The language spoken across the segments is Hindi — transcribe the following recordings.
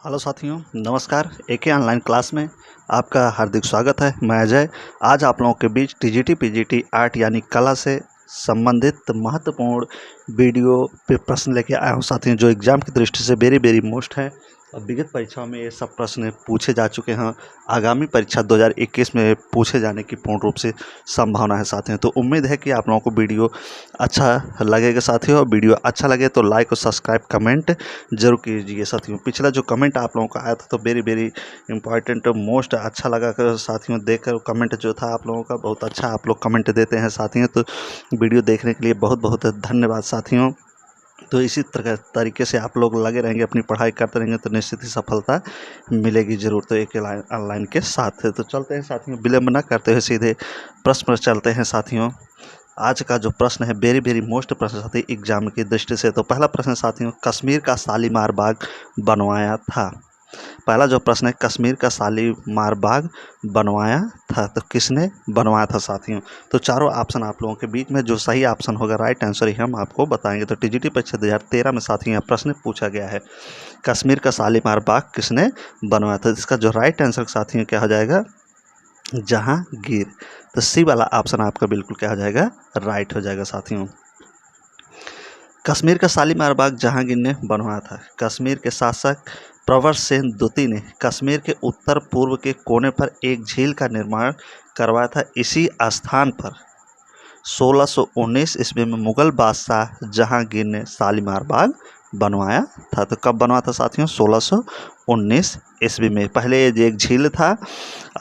हेलो साथियों, नमस्कार। एके ऑनलाइन क्लास में आपका हार्दिक स्वागत है। मैं अजय आज आप लोगों के बीच टीजीटी पीजीटी आर्ट यानी कला से संबंधित महत्वपूर्ण वीडियो पे प्रश्न लेके आया हूँ साथियों, जो एग्जाम की दृष्टि से वेरी वेरी मोस्ट है। और विगत परीक्षाओं में ये सब प्रश्न पूछे जा चुके हैं। आगामी परीक्षा 2021 में पूछे जाने की पूर्ण रूप से संभावना है साथियों। तो उम्मीद है कि आप लोगों को वीडियो अच्छा लगेगा साथियों। और वीडियो अच्छा लगे तो लाइक और सब्सक्राइब कमेंट जरूर कीजिए साथियों। पिछला जो कमेंट आप लोगों का आया था तो वेरी वेरी इंपॉर्टेंट मोस्ट अच्छा लगा कर साथियों। देखकर कमेंट जो था आप लोगों का बहुत अच्छा, आप लोग कमेंट देते हैं साथियों। तो वीडियो देखने के लिए बहुत बहुत धन्यवाद साथियों। तो इसी तरीके से आप लोग लगे रहेंगे, अपनी पढ़ाई करते रहेंगे तो निश्चित ही सफलता मिलेगी जरूर। तो एक ऑनलाइन के साथ है तो चलते हैं साथियों, विलंब न करते हुए सीधे प्रश्न पर चलते हैं साथियों। आज का जो प्रश्न है वेरी वेरी मोस्ट प्रश्न साथी एग्जाम की दृष्टि से। तो पहला प्रश्न साथियों, कश्मीर का शालीमार बाग बनवाया था। पहला जो प्रश्न है, कश्मीर का शालीमार बाग बनवाया था तो किसने बनवाया था साथियों। तो चारों ऑप्शन आप लोगों के बीच में जो सही ऑप्शन होगा, राइट आंसर ही हम आपको बताएंगे। तो टीजीटी परीक्षा 2013 में साथियों यह प्रश्न पूछा गया है, कश्मीर का शालीमार बाग किसने बनवाया था। इसका जो राइट आंसर साथियों क्या हो जाएगा, जहांगीर। तो सी वाला ऑप्शन आपका बिल्कुल क्या हो जाएगा, राइट हो जाएगा साथियों। कश्मीर का शालीमार बाग जहांगीर ने बनवाया था। कश्मीर के शासक प्रवर सेन द्वितीय ने कश्मीर के उत्तर पूर्व के कोने पर एक झील का निर्माण करवाया था। इसी स्थान पर 1619 ईस्वी में मुगल बादशाह जहांगीर ने शालीमार बाग बनवाया था। तो कब बनवाया था साथियों, 1619 ईस्वी में। पहले ये एक झील था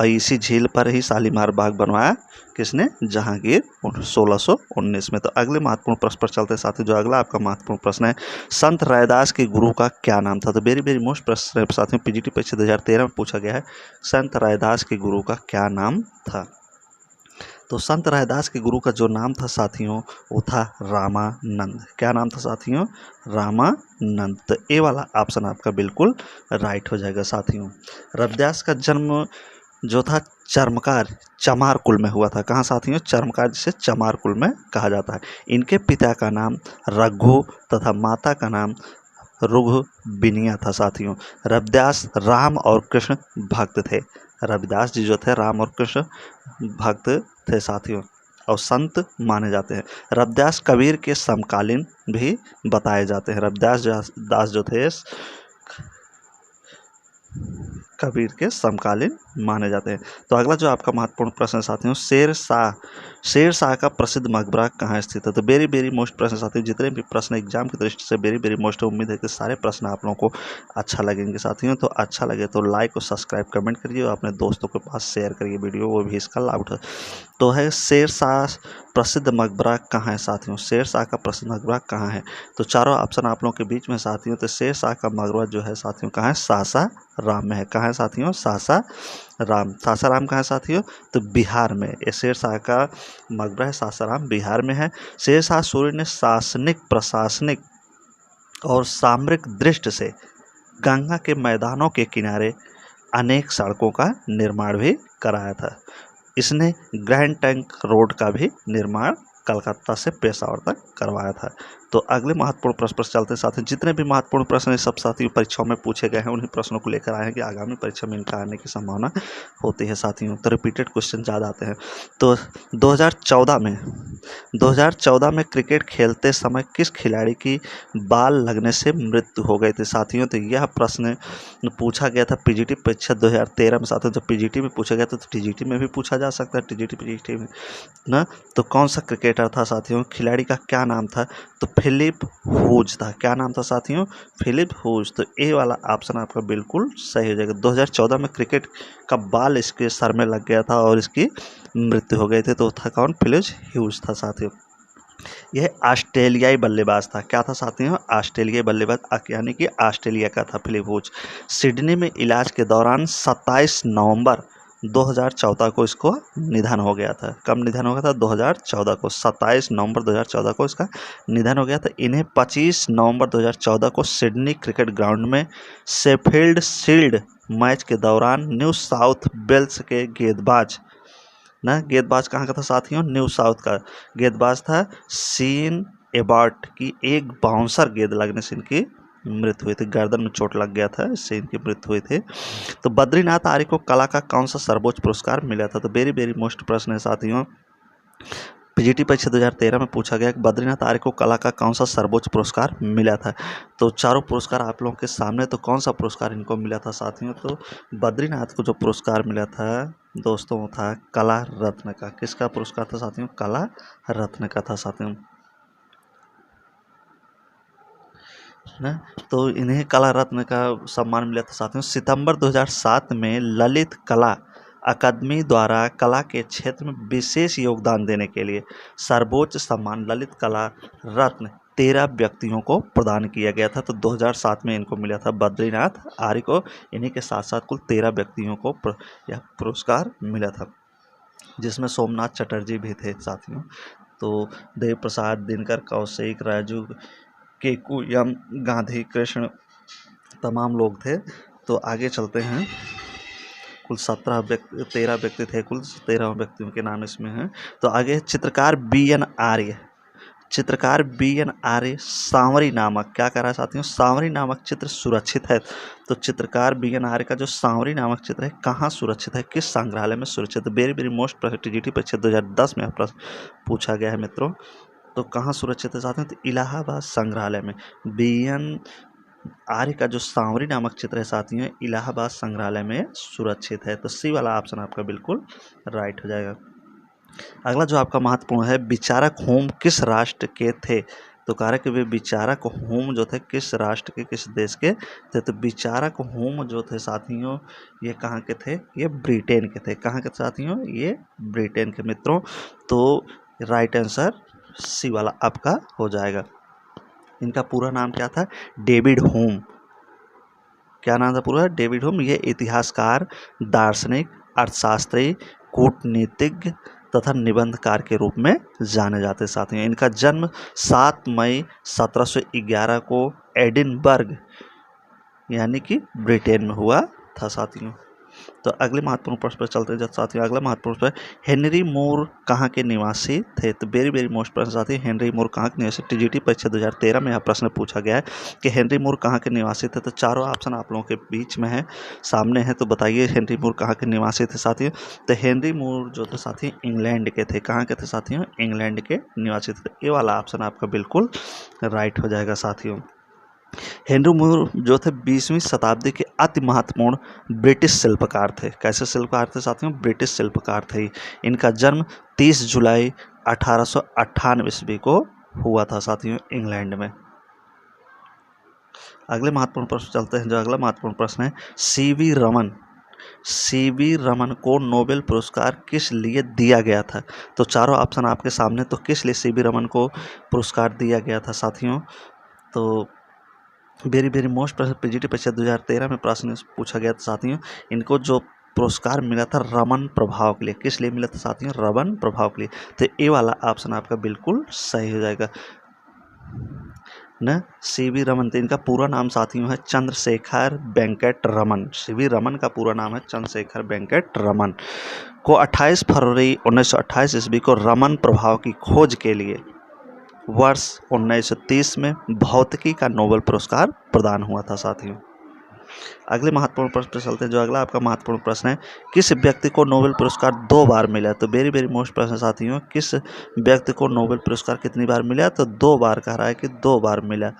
और इसी झील पर ही शालीमार बाग बनवाया किसने, जहांगीर, 1619 में। तो अगले महत्वपूर्ण प्रश्न पर चलते साथियों। जो अगला आपका महत्वपूर्ण प्रश्न है, संत रैदास के गुरु का क्या नाम था। तो वेरी वेरी मोस्ट प्रश्न साथियों, पीजीटी परीक्षा 2013 में पूछा गया है, संत रैदास के गुरु का क्या नाम था। तो संत रैदास के गुरु का जो नाम था साथियों वो था रामानंद। क्या नाम था साथियों, रामानंद। तो ए वाला ऑप्शन आपका बिल्कुल राइट हो जाएगा साथियों। रविदास का जन्म जो था चर्मकार चमार कुल में हुआ था। कहाँ साथियों, चर्मकार जिसे चमार कुल में कहा जाता है। इनके पिता का नाम रघु तथा माता का नाम रुघबिनिया था साथियों। रविदास राम और कृष्ण भक्त थे। रविदास जी जो थे राम और कृष्ण भक्त थे साथियों और संत माने जाते हैं। रविदास कबीर के समकालीन भी बताए जाते हैं। रविदास दास जो थे कबीर के समकालीन माने जाते हैं। तो अगला जो आपका महत्वपूर्ण प्रश्न साथियों, शेर शाह का प्रसिद्ध मकबरा कहाँ स्थित है। तो वेरी वेरी मोस्ट प्रश्न साथियों, जितने भी प्रश्न एग्जाम की दृष्टि से वेरी वेरी मोस्ट, उम्मीद है कि सारे प्रश्न आप लोगों को अच्छा लगेंगे साथियों। तो अच्छा लगे तो लाइक और सब्सक्राइब कमेंट करिए और अपने दोस्तों के पास शेयर करिए वीडियो, वो भी इसका लाभ उठा। तो है शेर शाह प्रसिद्ध मकबरा कहाँ है साथियों, शेर शाह का प्रसिद्ध मकबरा कहाँ है। तो चारों ऑप्शन आप लोगों के बीच में साथियों। तो शेर शाह का मकबरा जो है साथियों कहाँ है, सासाराम में है। कहाँ है साथियों, सासाराम। सासाराम कहाँ है साथियों, तो बिहार में। ये शेर शाह का मकबरा है, सासाराम बिहार में है। शेर शाह सूर्य ने शासनिक, प्रशासनिक और सामरिक दृष्टि से गंगा के मैदानों के किनारे अनेक सड़कों का निर्माण भी कराया था। इसने ग्रैंड ट्रंक रोड का भी निर्माण कलकत्ता से पेशावर तक करवाया था। तो अगले महत्वपूर्ण प्रश्न पर चलते साथ जितने भी महत्वपूर्ण प्रश्न सब साथियों परीक्षाओं में पूछे गए हैं, उन्हीं प्रश्नों को लेकर आए हैं कि आगामी परीक्षा में इनका आने की संभावना होती है साथियों। तो रिपीटेड क्वेश्चन ज़्यादा आते हैं। तो 2014 में क्रिकेट खेलते समय किस खिलाड़ी की बाल लगने से मृत्यु हो गई थी साथियों। तो यह प्रश्न पूछा गया था पीजीटी परीक्षा 2013 में साथियों। तो पीजीटी में पूछा गया था तो टीजीटी में भी पूछा जा सकता है, टीजीटी पीजीटी में ना। तो कौन सा क्रिकेटर था साथियों, खिलाड़ी का क्या नाम था, तो फिलिप ह्यूज था। क्या नाम था साथियों, फिलिप ह्यूज। तो ए वाला ऑप्शन आपका बिल्कुल सही हो जाएगा। 2014 में क्रिकेट का बाल इसके सर में लग गया था और इसकी मृत्यु हो गई थी। तो था कौन, फिलिप ह्यूज था साथियों। यह ऑस्ट्रेलियाई बल्लेबाज था। क्या था साथियों, ऑस्ट्रेलियाई बल्लेबाज यानी कि ऑस्ट्रेलिया का था फिलिप ह्यूज। सिडनी में इलाज के दौरान 27 नवंबर 2014 को इसको निधन हो गया था। कब निधन हो गया था, 2014 को, 27 नवंबर 2014 को इसका निधन हो गया था। इन्हें 25 नवंबर 2014 को सिडनी क्रिकेट ग्राउंड में शेफील्ड शील्ड मैच के दौरान न्यू साउथ वेल्स के गेंदबाज कहाँ का था साथियों, न्यू साउथ का गेंदबाज था सीन एबर्ट की एक बाउंसर गेंद लगने से इनकी मृत्यु हुई थी, गर्दन में चोट लग गया था, इससे इनकी मृत्यु हुई थी। तो बद्रीनाथ आर्य को कला का कौन सा सर्वोच्च पुरस्कार मिला था? तो वेरी वेरी मोस्ट प्रश्न है साथियों, पीजीटी परीक्षा 2013 में पूछा गया कि बद्रीनाथ आर्य को कला का कौन सा सर्वोच्च पुरस्कार मिला था। तो चारों पुरस्कार आप लोगों के सामने, तो कौन सा पुरस्कार इनको मिला था साथियों? तो बद्रीनाथ को जो पुरस्कार मिला था दोस्तों वो था कला रत्न का। किसका पुरस्कार था साथियों? कला रत्न का था साथियों ना। तो इन्हें कला रत्न का सम्मान मिला था साथियों। सितंबर 2007 में ललित कला अकादमी द्वारा कला के क्षेत्र में विशेष योगदान देने के लिए सर्वोच्च सम्मान ललित कला रत्न 13 व्यक्तियों को प्रदान किया गया था। तो 2007 में इनको मिला था बद्रीनाथ आर्य को, इन्हीं के साथ साथ कुल 13 व्यक्तियों को यह पुरस्कार मिला था, जिसमें सोमनाथ चटर्जी भी थे साथियों। तो देव प्रसाद, दिनकर कौशिक, राजू केकू, यम गांधी, कृष्ण, तमाम लोग थे। तो आगे चलते हैं। कुल 13 व्यक्ति थे, कुल 13 व्यक्तियों के नाम इसमें हैं। तो आगे चित्रकार BN आर्य, चित्रकार BN आर्य सांवरी नामक क्या कर रहा है साथियों? सांवरी नामक चित्र सुरक्षित है। तो चित्रकार BN आर्य का जो सांवरी नामक चित्र है कहाँ सुरक्षित है, किस संग्रहालय में सुरक्षित है? वेरी वेरी मोस्ट टीजीटी परीक्षा 2010 में प्रश्न पूछा गया है मित्रों। तो कहाँ सुरक्षित है साथियों? तो इलाहाबाद संग्रहालय में। BN आर्य का जो सांवरी नामक चित्र है साथियों इलाहाबाद संग्रहालय में सुरक्षित है। तो सी वाला ऑप्शन आपका बिल्कुल राइट हो जाएगा। अगला जो आपका महत्वपूर्ण है, विचारक होम किस राष्ट्र के थे? तो कह रहे कि वे विचारक होम जो थे किस राष्ट्र के, किस देश के थे? तो विचारक होम जो थे साथियों ये कहाँ के थे? ये ब्रिटेन के थे। कहाँ के साथियों? ये ब्रिटेन के मित्रों। तो राइट आंसर सी वाला आपका हो जाएगा। इनका पूरा नाम क्या था? David home. क्या नाम था पूरा? David home. ये इतिहासकार, दार्शनिक, अर्थशास्त्री, कूटनीतिज्ञ तथा निबंधकार के रूप में जाने जाते साथियों। इनका जन्म 7 मई 1711 को एडिनबर्ग यानी कि ब्रिटेन में हुआ था साथियों। तो अगले महत्वपूर्ण प्रश्न पर चलते हैं साथियों। अगला महत्वपूर्ण प्रश्न, हेनरी मूर कहाँ के निवासी थे? तो वेरी वेरी मोस्ट प्रश्न साथियों, हेनरी मूर कहाँ के निवासी? टीजीटी परीक्षा 2013 में यह प्रश्न पूछा गया है कि हेनरी मूर कहाँ के निवासी थे। तो चारों ऑप्शन आप लोगों के बीच में है, सामने है। तो बताइए हेनरी मूर कहाँ के निवासी थे साथियों? तो हेनरी मूर जो थे साथियों इंग्लैंड के थे। कहाँ के थे साथियों? इंग्लैंड के निवासी थे। ये वाला ऑप्शन आपका बिल्कुल राइट हो जाएगा साथियों। हेनरी मूर जो थे 20वीं शताब्दी के अति महत्वपूर्ण ब्रिटिश शिल्पकार थे। कैसे शिल्पकार थे साथियों? ब्रिटिश शिल्पकार थे। इनका जन्म 30 जुलाई 1898 ईस्वी को हुआ था साथियों इंग्लैंड में। अगले महत्वपूर्ण प्रश्न चलते हैं। जो अगला महत्वपूर्ण प्रश्न है, सीवी रमन को नोबेल पुरस्कार किस लिए दिया गया था? तो चारों ऑप्शन आपके सामने। तो किस लिए सीवी रमन को पुरस्कार दिया गया था साथियों? तो वेरी वेरी मोस्ट प्रश्न पीजीटी परीक्षा 2013 में प्रश्न पूछा गया था साथियों। इनको जो पुरस्कार मिला था रमन प्रभाव के लिए। किस लिए मिला था साथियों? रमन प्रभाव के लिए। तो ये वाला ऑप्शन आपका बिल्कुल सही हो जाएगा न। सीवी रमन, इनका पूरा नाम साथियों है चंद्रशेखर वेंकट रमन। सीवी रमन का पूरा नाम है चंद्रशेखर वेंकट रमन को 28 फरवरी 1928 ईस्वी को रमन प्रभाव की खोज के लिए वर्ष 1930 में भौतिकी का नोबेल पुरस्कार प्रदान हुआ था साथियों। अगले महत्वपूर्ण प्रश्न पर चलते हैं। जो अगला आपका महत्वपूर्ण प्रश्न है, किस व्यक्ति को नोबेल पुरस्कार 2 बार मिला? तो वेरी वेरी मोस्ट प्रश्न साथियों, किस व्यक्ति को नोबेल पुरस्कार कितनी बार मिला? तो 2 बार कह रहा है कि 2 बार मिला।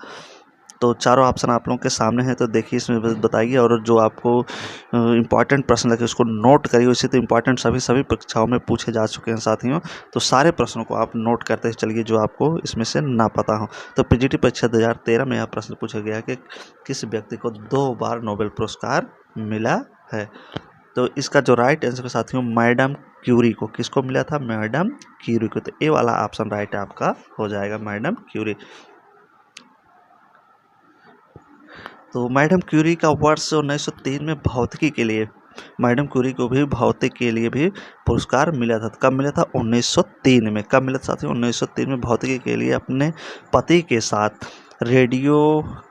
तो चारों ऑप्शन आप लोगों के सामने हैं। तो देखिए इसमें बताइए, और जो आपको इम्पॉर्टेंट प्रश्न लगे उसको नोट करिए। वैसे तो इम्पॉर्टेंट सभी परीक्षाओं में पूछे जा चुके हैं साथियों। तो सारे प्रश्नों को आप नोट करते चलिए जो आपको इसमें से ना पता हो। तो पीजीटी परीक्षा 2013 में यह प्रश्न पूछा गया कि किस व्यक्ति को 2 बार नोबेल पुरस्कार मिला है? तो इसका जो राइट आंसर है साथियों मैडम क्यूरी को। किसको मिला था? मैडम क्यूरी को। तो ये वाला ऑप्शन राइट आपका हो जाएगा, मैडम क्यूरी। तो मैडम क्यूरी का वर्ष 1903 में भौतिकी के लिए, मैडम क्यूरी को भी भौतिक के लिए भी पुरस्कार मिला था। कब मिला था? 1903 में। कब मिला था साथियों? 1903 में भौतिकी के लिए अपने पति के साथ रेडियो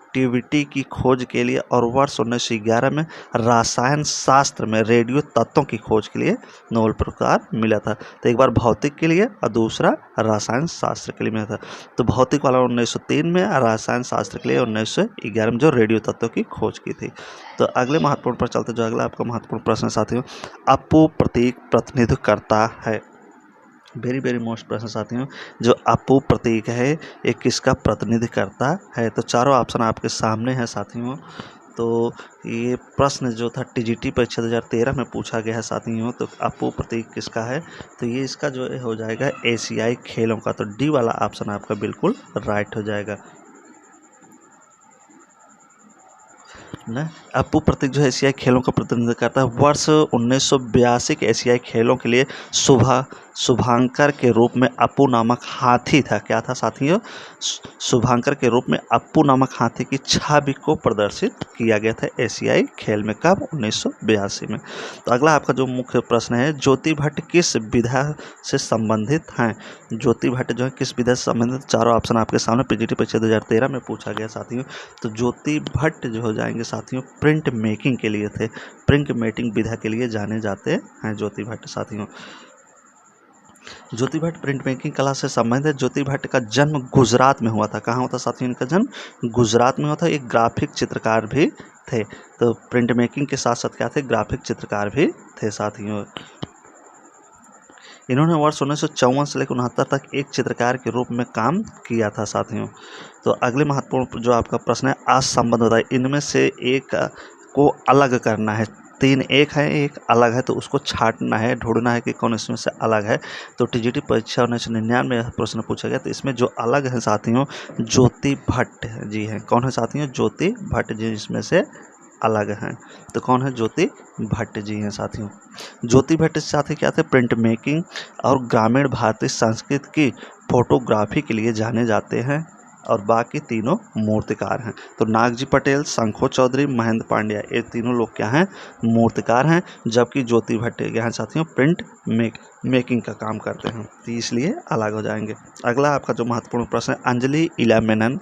एक्टिविटी की खोज के लिए और वर्ष 1911 में रसायन शास्त्र में रेडियो तत्वों की खोज के लिए नोबेल पुरस्कार मिला था। तो एक बार भौतिक के लिए और दूसरा रसायन शास्त्र के लिए मिला था। तो भौतिक वाला 1903 में, रसायन शास्त्र के लिए 1911 में जो रेडियो तत्वों की खोज की थी। तो अगले महत्वपूर्ण पर चलते, जो अगला आपका महत्वपूर्ण प्रश्न साथियों, अपू प्रतीक प्रतिनिधित्व करता है। वेरी वेरी मोस्ट प्रश्न साथियों, जो अपू प्रतीक है ये किसका प्रतिनिधित्व करता है? तो चारों ऑप्शन आपके सामने हैं साथियों। तो ये प्रश्न जो था टीजीटी परीक्षा 2013 में पूछा गया है साथियों। तो अपू प्रतीक किसका है? तो ये इसका जो हो जाएगा एशियाई खेलों का। तो डी वाला ऑप्शन आपका बिल्कुल राइट हो जाएगा ना। अपू प्रतीक जो है एशियाई खेलों का प्रतिनिधित्व करता है। वर्ष 1982 के एशियाई खेलों के लिए शुभांकर के रूप में अपू नामक हाथी था। क्या था साथियों? शुभांकर के रूप में अपू नामक हाथी की छवि को प्रदर्शित किया गया था एशियाई खेल में। कब? 1982 में। तो अगला आपका जो मुख्य प्रश्न है, ज्योति भट्ट किस विधा से संबंधित हैं? ज्योति भट्ट जो है किस विधा से संबंधित? चारों ऑप्शन आपके सामने पीजीटी परीक्षा 2013 में पूछा गया साथियों। तो ज्योति भट्ट जो हो जाएंगे साथियों प्रिंट मेकिंग के लिए थे। प्रिंट मेकिंग विधा के लिए जाने जाते हैं ज्योति भट्ट साथियों। ज्योति भट्ट प्रिंट मेकिंग कला से संबंधित है। ज्योति भट्ट का जन्म गुजरात में हुआ था। कहाँ हुआ था साथियों? इनका जन्म गुजरात में हुआ था। एक ग्राफिक चित्रकार भी थे। तो प्रिंट मेकिंग के साथ साथ क्या थे? ग्राफिक चित्रकार भी थे साथियों। इन्होंने वर्ष 1954 से लेकर 69 तक एक चित्रकार के रूप में काम किया था साथियों। तो अगले महत्वपूर्ण जो आपका प्रश्न है, असंबद्ध होता है। इनमें से एक को अलग करना है। 3 एक है, एक अलग है, तो उसको छांटना है, ढूंढना है कि कौन इसमें से अलग है। तो टीजीटी परीक्षा 1999 में प्रश्न पूछा गया। तो इसमें जो अलग है साथियों, ज्योति भट्ट जी हैं। कौन है साथियों? ज्योति भट्ट जी इसमें से अलग हैं। तो कौन है? ज्योति भट्ट जी हैं साथियों। ज्योति भट्ट साथी क्या थे? प्रिंट मेकिंग और ग्रामीण भारतीय संस्कृति की फोटोग्राफी के लिए जाने जाते हैं और बाकी तीनों मूर्तिकार हैं। तो नागजी पटेल, शंखो चौधरी, महेंद्र पांड्या, ये तीनों लोग क्या हैं? मूर्तिकार हैं। जबकि ज्योति भट्ट क्या हैं साथियों? प्रिंट मेकिंग का काम करते हैं। तो इसलिए अलग हो जाएंगे। अगला आपका जो महत्वपूर्ण प्रश्न है, अंजलि इला मेनन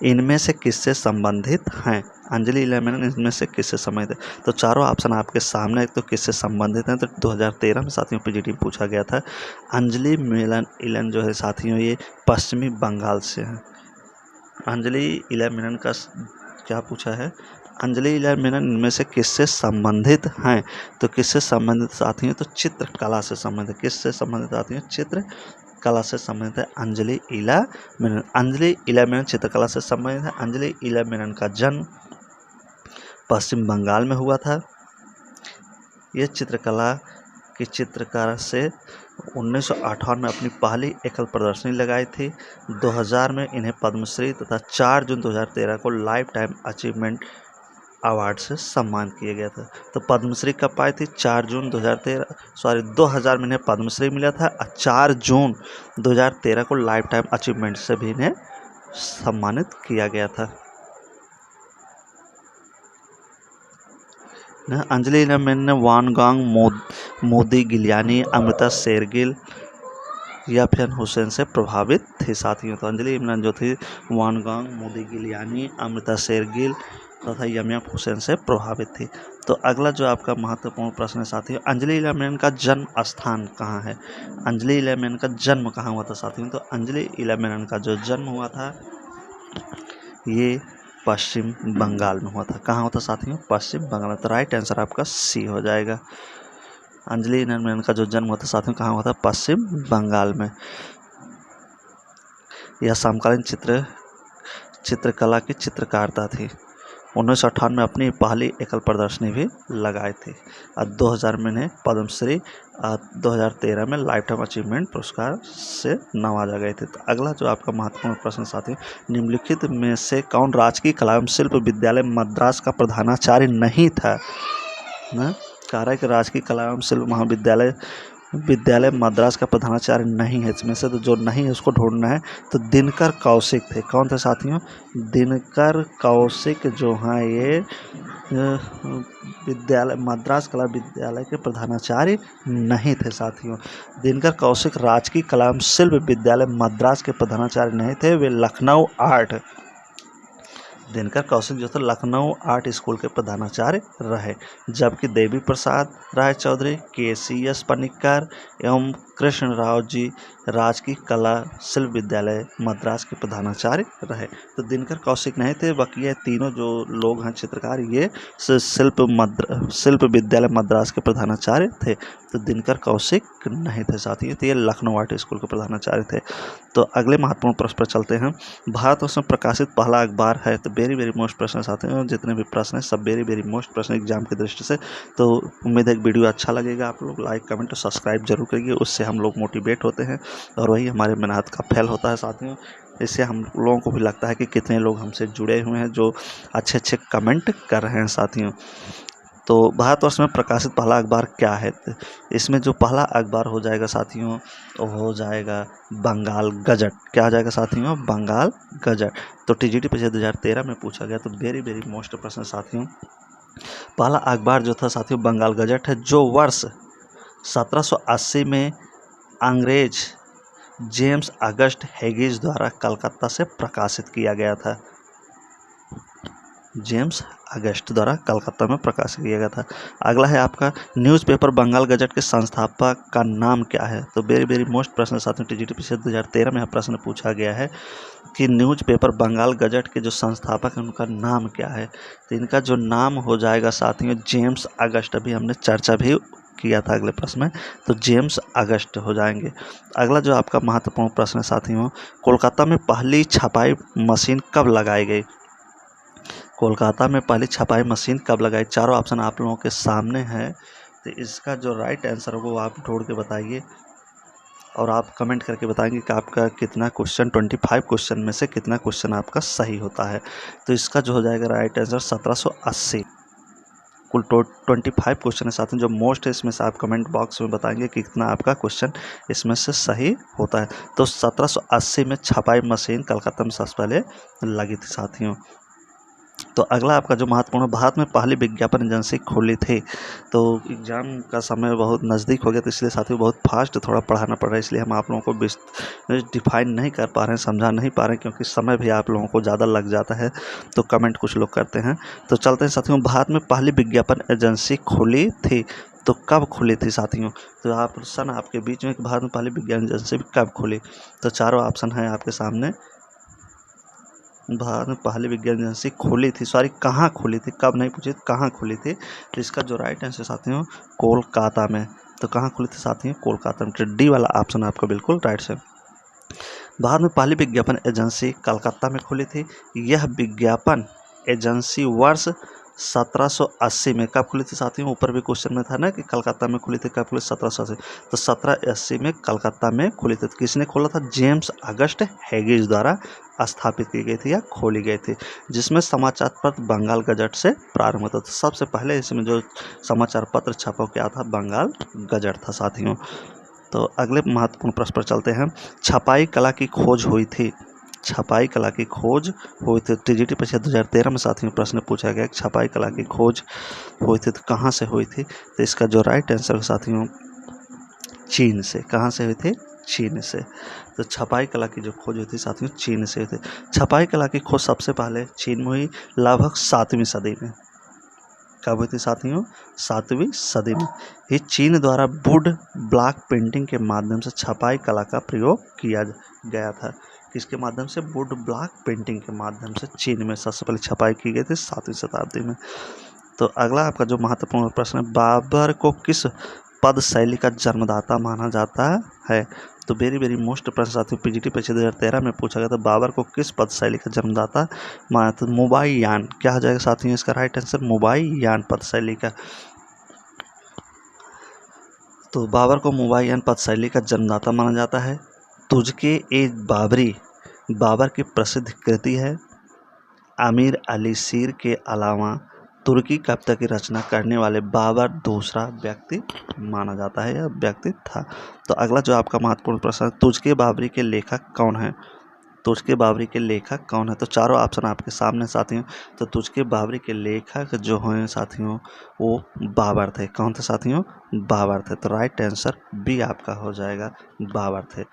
इनमें से किससे संबंधित हैं? अंजलि इला मेनन इनमें से किससे संबंधित है? तो चारों ऑप्शन आपके सामने। तो किससे संबंधित हैं? तो 2013 में साथियों पीजीटी में पूछा गया था। अंजलि इलन जो है साथियों ये पश्चिमी बंगाल से हैं। अंजलि इला मेनन का क्या पूछा है? अंजलि इला मेनन इनमें से किससे संबंधित हैं? तो किससे संबंधित साथियों? तो चित्रकला से संबंधित। किससे संबंधित साथियों? चित्र कला से संबंधित है अंजलि इला मेनन। अंजलि इला मेनन चित्रकला से संबंधित है। अंजलि इला मेनन का जन्म पश्चिम बंगाल में हुआ था। ये चित्रकला की चित्रकार से 1958 में अपनी पहली एकल प्रदर्शनी लगाई थी। 2000 में इन्हें पद्मश्री तथा 4 जून 2013 को लाइफ टाइम अचीवमेंट अवार्ड से सम्मानित किया गया था। तो पद्मश्री कब पाई थी? 4 जून 2000 में इन्हें पद्मश्री मिला था और 4 जून 2013 को लाइफ टाइम अचीवमेंट से भी इन्हें सम्मानित किया गया था। अंजलि इला मेनन ने वानगांग, मोदी गिलियानी, अमृता शेरगिल या फिर हुसैन से प्रभावित थे साथियों। तो अंजलि इला मेनन जो थी वानगांग, मोदी गिलियानी, अमृता शेरगिल तथा यमिया हुसैन से प्रभावित थी। तो अगला जो आपका महत्वपूर्ण प्रश्न है साथियों, अंजलि इला मेनन का जन्म स्थान कहाँ है? अंजलि इला मेनन का जन्म कहाँ हुआ था साथियों? तो अंजलि इला मेनन का जो जन्म हुआ था ये पश्चिम बंगाल में हुआ था। कहाँ हुआ था साथियों? पश्चिम बंगाल। तो राइट आंसर आपका सी हो जाएगा। अंजलि इला मेनन का जो जन्म हुआ था साथियों कहाँ हुआ था? पश्चिम बंगाल में। यह समकालीन चित्रकला की चित्रकारिता थी। 1958 में अपनी पहली एकल प्रदर्शनी भी लगाई थी और 2000 में इन्हें पद्मश्री और 2013 में लाइफ टाइम अचीवमेंट पुरस्कार से नवाजा गए थे। तो अगला जो आपका महत्वपूर्ण प्रश्न साथी, निम्नलिखित में से कौन राजकीय कला एवं शिल्प विद्यालय मद्रास का प्रधानाचार्य नहीं था? ना कह रहा है कि राजकीय कला एवं शिल्प विद्यालय मद्रास का प्रधानाचार्य नहीं है। इसमें से तो जो नहीं है उसको ढूंढना है। तो दिनकर कौशिक थे। कौन थे साथियों? दिनकर कौशिक जो हैं ये विद्यालय मद्रास कला विद्यालय के प्रधानाचार्य नहीं थे साथियों। दिनकर कौशिक राजकीय कला एवं शिल्प विद्यालय मद्रास के प्रधानाचार्य नहीं थे। वे लखनऊ आर्ट दिनकर कौशिक जो थे लखनऊ आर्ट स्कूल के प्रधानाचार्य रहे, जबकि देवी प्रसाद राय चौधरी KCS पनिक्कर एवं कृष्णराव जी राजकीय कला शिल्प विद्यालय मद्रास के प्रधानाचार्य रहे। तो दिनकर कौशिक नहीं थे, बाकी ये तीनों जो लोग हैं चित्रकार, ये शिल्प विद्यालय मद्रास के प्रधानाचार्य थे। तो दिनकर कौशिक नहीं थे साथियों, तो ये लखनऊ आर्ट स्कूल के प्रधानाचार्य थे। तो अगले महत्वपूर्ण प्रश्न पर चलते हैं। भारतवर्ष में प्रकाशित पहला अखबार है, तो वेरी मोस्ट प्रश्न साथियों, जितने भी प्रश्न हैं सब वेरी मोस्ट प्रश्न एग्जाम की दृष्टि से। तो उम्मीद है वीडियो अच्छा लगेगा, आप लोग लाइक कमेंट और सब्सक्राइब जरूर करिए, उससे हम लोग मोटिवेट होते हैं और वही हमारे मेहनत का फल होता है साथियों। इससे हम लोगों को भी लगता है कि कितने लोग हमसे जुड़े हुए हैं जो अच्छे कमेंट कर रहे हैं साथियों। तो भारतवर्ष में प्रकाशित पहला अखबार क्या है? इसमें जो पहला अखबार हो जाएगा साथियों वो हो जाएगा बंगाल गजट। क्या हो जाएगा साथियों? बंगाल गजट। तो TGT परीक्षा 2013 में पूछा गया, तो वेरी मोस्ट प्रश्न साथियों। पहला अखबार जो था साथियों बंगाल गजट है, जो वर्ष 1780 में अंग्रेज जेम्स अगस्ट हेगिस द्वारा कलकत्ता से प्रकाशित किया गया था। जेम्स अगस्ट द्वारा कलकत्ता में प्रकाशित किया गया था। अगला है आपका न्यूज़पेपर बंगाल गजट के संस्थापक का नाम क्या है? तो वेरी मोस्ट प्रश्न साथियों TGT परीक्षा 2013 में प्रश्न पूछा गया है कि न्यूज़पेपर बंगाल गजट के जो संस्थापक हैं उनका नाम क्या है? तो इनका जो नाम हो जाएगा साथियों जेम्स अगस्ट। अभी हमने चर्चा भी किया था अगले प्रश्न में, तो जेम्स अगस्ट हो जाएंगे। अगला जो आपका महत्वपूर्ण प्रश्न है साथियों, कोलकाता में पहली छपाई मशीन कब लगाई गई? कोलकाता में पहली छपाई मशीन कब लगाई? चारों ऑप्शन आप लोगों के सामने है, तो इसका जो राइट आंसर होगा वो आप ढूंढ के बताइए और आप कमेंट करके बताएंगे कि आपका कितना क्वेश्चन 25 क्वेश्चन में से कितना क्वेश्चन आपका सही होता है। तो इसका जो हो जाएगा राइट आंसर 1780। कुल 25 क्वेश्चन है साथियों, जो मोस्ट है इसमें से आप कमेंट बॉक्स में बताएंगे कि कितना आपका क्वेश्चन इसमें से सही होता है। तो 1780 में छपाई मशीन कलकत्ता में सबसे पहले लगी थी साथियों। तो अगला आपका जो महत्वपूर्ण, भारत में पहली विज्ञापन एजेंसी खुली थी। तो एग्ज़ाम का समय बहुत नज़दीक हो गया, तो इसलिए साथियों बहुत फास्ट थोड़ा पढ़ाना पड़ रहा है, इसलिए हम आप लोगों को डिफाइन नहीं कर पा रहे हैं, समझा नहीं पा रहे हैं, क्योंकि समय भी आप लोगों को ज़्यादा लग जाता है। तो कमेंट कुछ लोग करते हैं, तो चलते हैं साथियों। भारत में पहली विज्ञापन एजेंसी खुली थी, तो कब खुली थी साथियों? तो ऑप्शन आपके बीच में कि भारत में पहली विज्ञापन एजेंसी कब खुली, तो चारों ऑप्शन है आपके सामने। भारत में पहली विज्ञान एजेंसी खुली थी, सॉरी कहाँ खुली थी, कब नहीं पूछी, कहाँ खुली थी। तो इसका जो राइट आंसर साथियों कोलकाता में। तो कहाँ खुली थी साथियों? कोलकाता में। तो डी वाला ऑप्शन आपका बिल्कुल राइट है। भारत में पहली विज्ञापन एजेंसी कलकत्ता में खुली थी। यह विज्ञापन एजेंसी वर्ष 1780 में कब खुली थी साथियों? ऊपर भी क्वेश्चन में था ना कि कलकत्ता में खुली थी, कब खुली? 1780। तो 1780 में कलकत्ता में खुली थी। तो किसने खोला था? जेम्स अगस्ट हेगिस द्वारा स्थापित की गई थी या खोली गई थी, जिसमें समाचार पत्र बंगाल गजट से प्रारंभ होता था। सबसे पहले इसमें जो समाचार पत्र छपा क्या था? बंगाल गजट था साथियों। तो अगले महत्वपूर्ण प्रश्न पर चलते हैं। छपाई कला की खोज हुई थी, छपाई कला की खोज हुई थी। TGT परीक्षा 2013 में साथियों प्रश्न पूछा गया छपाई कला की खोज हुई थी तो कहाँ से हुई थी? तो इसका जो राइट आंसर साथियों चीन से। कहाँ से हुई थी? चीन से। तो छपाई कला की जो खोज हुई थी साथियों चीन से हुई थी। छपाई कला की खोज सबसे पहले चीन में हुई, लगभग 7वीं सदी में। कब हुई थी साथियों? 7वीं सदी में। ये चीन द्वारा वुड ब्लॉक पेंटिंग के माध्यम से छपाई कला का प्रयोग किया गया था। किसके माध्यम से? वुड ब्लॉक पेंटिंग के माध्यम से चीन में सबसे पहले छपाई की गई थी 7वीं शताब्दी में। तो अगला आपका जो महत्वपूर्ण प्रश्न है, बाबर को किस पद शैली का जन्मदाता माना जाता है? तो वेरी मोस्ट प्रश्न साथियों PGT परीक्षा 2013 में पूछा गया था, बाबर को किस पद शैली का जन्मदाता माना? तो मुबाइयान। क्या हो जाएगा साथियों इसका राइट आंसर? मुबाइयान पद शैली का। तो बाबर को मुबाइयान पद शैली का जन्मदाता माना जाता है। तुझके ए बाबरी बाबर की प्रसिद्ध कृति है। आमिर अली शीर के अलावा तुर्की कविता की रचना करने वाले बाबर दूसरा व्यक्ति माना जाता है या व्यक्ति था। तो अगला जो आपका महत्वपूर्ण प्रश्न है, तुझके बाबरी के लेखक कौन है? तुझके बाबरी के लेखक कौन है? तो चारों ऑप्शन आपके सामने साथियों। तो तुझके बाबरी के लेखक जो हैं साथियों वो बाबर थे। कौन थे साथियों? बाबर थे। तो राइट आंसर बी आपका हो जाएगा, बाबर थे।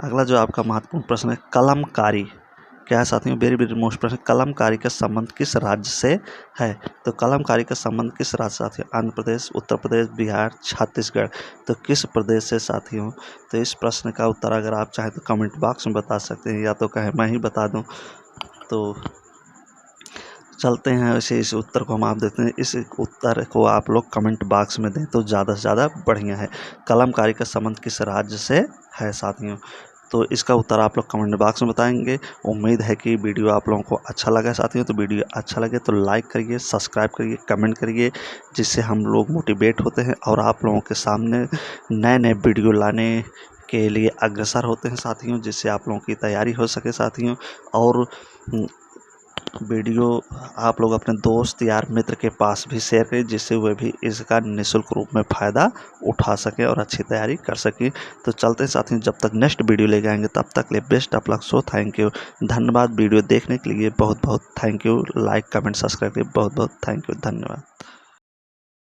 अगला जो आपका महत्वपूर्ण प्रश्न है, कलमकारी क्या है साथियों, वेरी वेरी मोस्ट प्रश्न। कलमकारी का संबंध किस राज्य से है? तो कलमकारी का संबंध किस राज्य से साथियों? आंध्र प्रदेश, उत्तर प्रदेश, बिहार, छत्तीसगढ़। तो किस प्रदेश से साथियों? तो इस प्रश्न का उत्तर अगर आप चाहें तो कमेंट बॉक्स में बता सकते हैं, या तो कहें मैं ही बता दूं। तो चलते हैं वैसे इस उत्तर को हम आप देखते हैं, इस उत्तर को आप लोग कमेंट बॉक्स में दें तो ज़्यादा से ज़्यादा बढ़िया है। कलमकारी का संबंध किस राज्य से है साथियों? तो इसका उत्तर आप लोग कमेंट बॉक्स में बताएंगे। उम्मीद है कि वीडियो आप लोगों को अच्छा लगा साथियों। तो वीडियो अच्छा लगे तो लाइक करिए, सब्सक्राइब करिए, कमेंट करिए, जिससे हम लोग मोटिवेट होते हैं और आप लोगों के सामने नए नए वीडियो लाने के लिए अग्रसर होते हैं साथियों, जिससे आप लोगों की तैयारी हो सके साथियों। और वीडियो आप लोग अपने दोस्त यार मित्र के पास भी शेयर करें, जिससे वे भी इसका निःशुल्क रूप में फ़ायदा उठा सकें और अच्छी तैयारी कर सकें। तो चलते हैं साथियों, जब तक नेक्स्ट वीडियो लेके आएंगे तब तक के लिए best of luck. So thank you, धन्यवाद। वीडियो देखने के लिए बहुत बहुत thank you. Like comment subscribe के लिए बहुत बहुत थैंक यू, धन्यवाद।